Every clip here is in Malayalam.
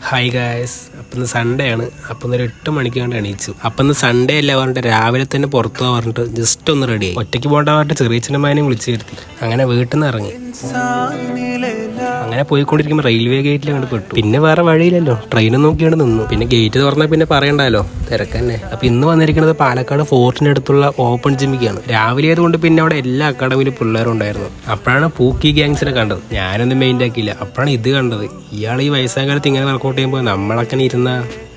ഹായ് ഗായ്സ്, അപ്പം ഇന്ന് സൺഡേ ആണ്. അപ്പം ഒരു 8 മണിക്ക് കണ്ട് എണീച്ചു. അപ്പം ഇന്ന് സൺഡേ അല്ല പറഞ്ഞിട്ട് രാവിലെ തന്നെ പുറത്തു പോകാൻ പറഞ്ഞിട്ട് ജസ്റ്റ് ഒന്ന് റെഡിയായി. ഒറ്റയ്ക്ക് പോകേണ്ട പറഞ്ഞിട്ട് ചെറിയച്ഛനമ്മേനെയും വിളിച്ചു വരുത്തി. അങ്ങനെ വീട്ടിൽ നിന്ന് ഇറങ്ങി. അങ്ങനെ പോയിക്കൊണ്ടിരിക്കുമ്പോൾ റെയിൽവേ ഗേറ്റിൽ കണ്ട് പെട്ടു. പിന്നെ വേറെ വഴിയില്ലല്ലോ, ട്രെയിനും നോക്കിയാണ് നിന്നു. പിന്നെ ഗേറ്റ് തുറന്നാൽ പിന്നെ പറയണ്ടല്ലോ, തിരക്കന്നെ. അപ്പൊ ഇന്ന് വന്നിരിക്കുന്നത് പാലക്കാട് ഫോർട്ടിന് അടുത്തുള്ള ഓപ്പൺ ജിമ്മിക്കാണ്. രാവിലെ ആയതുകൊണ്ട് പിന്നെ അവിടെ എല്ലാ അക്കാഡമിയിലും പിള്ളേരും ഉണ്ടായിരുന്നു. അപ്പോഴാണ് പൂക്കി ഗ്യാങ്സിനെ കണ്ടത്. ഞാനൊന്നും മെയിൻ്റ് ആക്കിയില്ല. അപ്പോഴാണ് ഇത് കണ്ടത്. ഇയാൾ ഈ വയസ്സായ കാലത്ത് ഇങ്ങനെ വർക്കൗട്ട് ചെയ്യുമ്പോൾ നമ്മളൊക്കെ ഇരുന്ന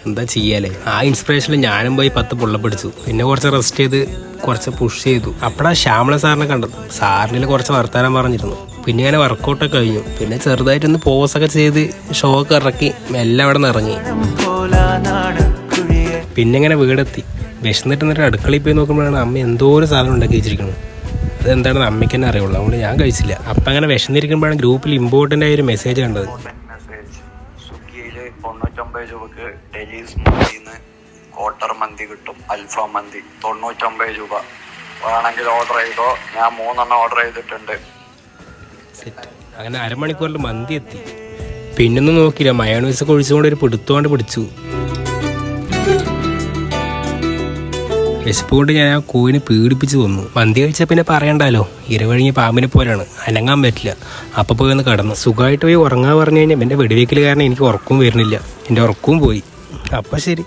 എന്താ ചെയ്യാലേ. ആ ഇൻസ്പിറേഷനിൽ ഞാനും പോയി 10 പുള്ളപ്പ് പിടിച്ചു. പിന്നെ കുറച്ച് റെസ്റ്റ് ചെയ്ത് കുറച്ച് പുഷ് ചെയ്തു. അപ്പോഴാണ് ശ്യാമള സാറിനെ കണ്ടത്. സാറിനിൽ കുറച്ച് വർത്താനം പറഞ്ഞിരുന്നു. പിന്നെ ഇങ്ങനെ വർക്കൗട്ടൊക്കെ കഴിഞ്ഞു. പിന്നെ ചെറുതായിട്ടൊന്ന് പോസൊക്കെ ചെയ്ത് ഷോ ഒക്കെ ഇറക്കി എല്ലാം അവിടെ നിന്ന് ഇറങ്ങി. പിന്നെ ഇങ്ങനെ വീടെത്തി. വിശന്നിട്ട് എന്നിട്ട് അടുക്കളയിൽ പോയി നോക്കുമ്പോഴാണ് അമ്മ എന്തോ ഒരു സാധനം ഉണ്ടാക്കി വെച്ചിരിക്കുന്നത്. അതെന്താണെന്ന് അമ്മയ്ക്ക് തന്നെ അറിയുള്ളൂ. അതുകൊണ്ട് ഞാൻ കഴിച്ചില്ല. അപ്പം അങ്ങനെ വിശന്നിരിക്കുമ്പോഴാണ് ഗ്രൂപ്പിൽ ഇമ്പോർട്ടൻ്റ് ആയ ഒരു മെസ്സേജ് കണ്ടത്. സ്വിഗ്ഗിയില് 99 രൂപക്ക് ഡെലീസ് മന്തിന്ന് ക്വാർട്ടർ മന്തി കിട്ടും. അൽഫാം മന്തി 99 രൂപ. വേണമെങ്കിൽ ഓർഡർ ചെയ്തോ. ഞാൻ 3 ഓർഡർ ചെയ്തിട്ടുണ്ട്. സെറ്റ്. അങ്ങനെ അരമണിക്കൂറിൽ മന്തി എത്തി. പിന്നൊന്നും നോക്കിയില്ല, മയോണൈസൊക്കെ ഒഴിച്ചുകൊണ്ട് ഒരു പിടുത്തോണ്ട് പിടിച്ചു. വിശപ്പ് കൊണ്ട് ഞാൻ ആ കോയിനെ പീഡിപ്പിച്ച് വന്നു. മന്തി കഴിച്ചാൽ പിന്നെ പറയണ്ടല്ലോ, ഇരവഴിഞ്ഞ പാമ്പിനെ പോലെയാണ്, അനങ്ങാൻ പറ്റില്ല. അപ്പം പോയി ഒന്ന് കടന്നു. സുഖമായിട്ട് പോയി ഉറങ്ങാൻ പറഞ്ഞു കഴിഞ്ഞാൽ എൻ്റെ വെടിവെക്കൽ കാരണം എനിക്ക് ഉറക്കവും വരുന്നില്ല. എൻ്റെ ഉറക്കവും പോയി. അപ്പം ശരി.